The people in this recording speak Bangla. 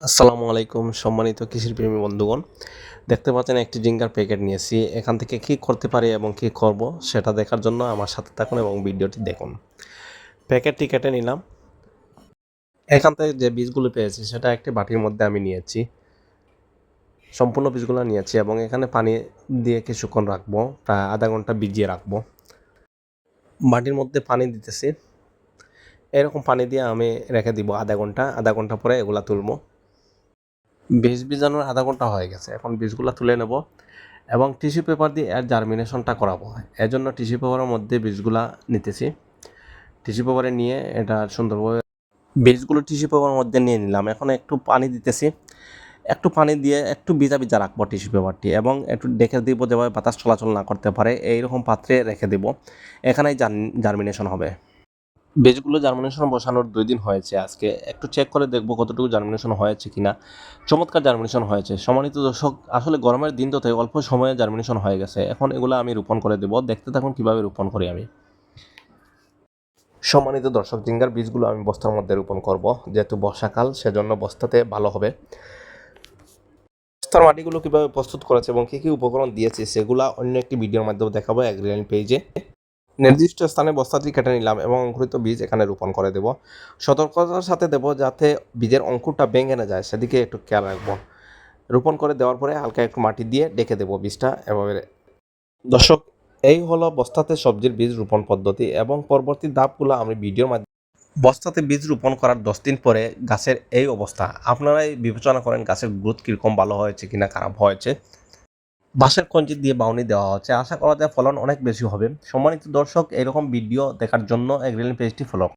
আসসালামু আলাইকুম সম্মানিত কৃষিপ্রেমী বন্ধুগণ। দেখতে পাচ্ছেন একটি জিঙ্গার প্যাকেট নিয়েছি। এখান থেকে কী করতে পারি এবং কী করব সেটা দেখার জন্য আমার সাথে থাকুন এবং ভিডিওটি দেখুন। প্যাকেটটি কেটে নিলাম। এখান থেকে যে বীজগুলো পেয়েছি সেটা একটি বাটির মধ্যে আমি নিয়েছি। সম্পূর্ণ বীজগুলো নিয়েছি এবং এখানে পানি দিয়ে কিছুক্ষণ রাখবো, প্রায় আধা ঘন্টা ভিজিয়ে রাখবো। বাটির মধ্যে পানি দিতেছি। এরকম পানি দিয়ে আমি রেখে দিব আধা ঘন্টা পরে এগুলা তুলবো। বীজ বীজাণুর আধা ঘন্টা হয়ে গেছে। এখন বীজগুলো তুলে নেব এবং টিস্যু পেপার দিয়ে এর জার্মিনেশনটা করাবো। এজন্য টিস্যু পেপারের মধ্যে বীজগুলা নিতেছি। টিস্যু পেপারে নিয়ে এটা সুন্দরভাবে বীজগুলো টিস্যু পেপারের মধ্যে নিয়ে নিলাম। এখন একটু পানি দিতেছি। একটু পানি দিয়ে একটু ভিজা ভিজা রাখবো টিস্যু পেপারটি এবং একটু রেখে দিব যেভাবে বাতাস চলাচল না করতে পারে এইরকম পাত্রে রেখে দিব। এখানেই জার্মিনেশন হবে। বীজগুলো জার্মিনেশন বসানোর 2 দিন হয়েছে আজকে। একটু চেক করে দেখব কতটুকু জার্মিনেশন হয়েছে কিনা। চমৎকার জার্মিনেশন হয়েছে। সম্মানিত দর্শক, আসলে গরমের দিন তো তাই অল্প সময়ে জার্মিনেশন হয়ে গেছে। এখন এগুলো আমি রোপণ করে দেব। দেখতে থাকুন কিভাবে রোপণ করি আমি। সম্মানিত দর্শক, জিঙ্গার বীজগুলো আমি বস্তার মধ্যে রোপণ করব। যেহেতু বর্ষাকাল সেজন্য বস্তাতে ভালো হবে। বস্তার মাটিগুলো কিভাবে প্রস্তুত করেছে এবং কী কী উপকরণ দিয়েছে সেগুলা অন্য একটি ভিডিওর মাধ্যমে দেখাবো এগ্রিলাইন পেজে। নির্দিষ্ট স্থানে বস্তাটি কেটে নিলাম এবং অঙ্কুরিত বীজ এখানে রোপণ করে দেব। সতর্কতার সাথে দেব যাতে বীজের অঙ্কুরটা ভেঙে না যায়, সেদিকে একটু খেয়াল রাখবো। রোপণ করে দেওয়ার পরে হালকা একটু মাটি দিয়ে ডেকে দেবো বীজটা এভাবে। দর্শক, এই হলো বস্তাতে সবজির বীজ রোপণ পদ্ধতি এবং পরবর্তী ধাপগুলো আমি ভিডিওর মাধ্যমে। বস্তাতে বীজ রোপণ করার 10 দিন পরে গাছের এই অবস্থা। আপনারাই বিবেচনা করেন গাছের গ্রোথ কীরকম, ভালো হয়েছে কিনা খারাপ হয়েছে। বাঁশের কঞ্চি দিয়ে বাউনি দেওয়া হচ্ছে। আশা করা যায় ফলন অনেক বেশি হবে। সম্মানিত দর্শক, এরকম ভিডিও দেখার জন্য এগ্রিলাইন পেজটি ফলো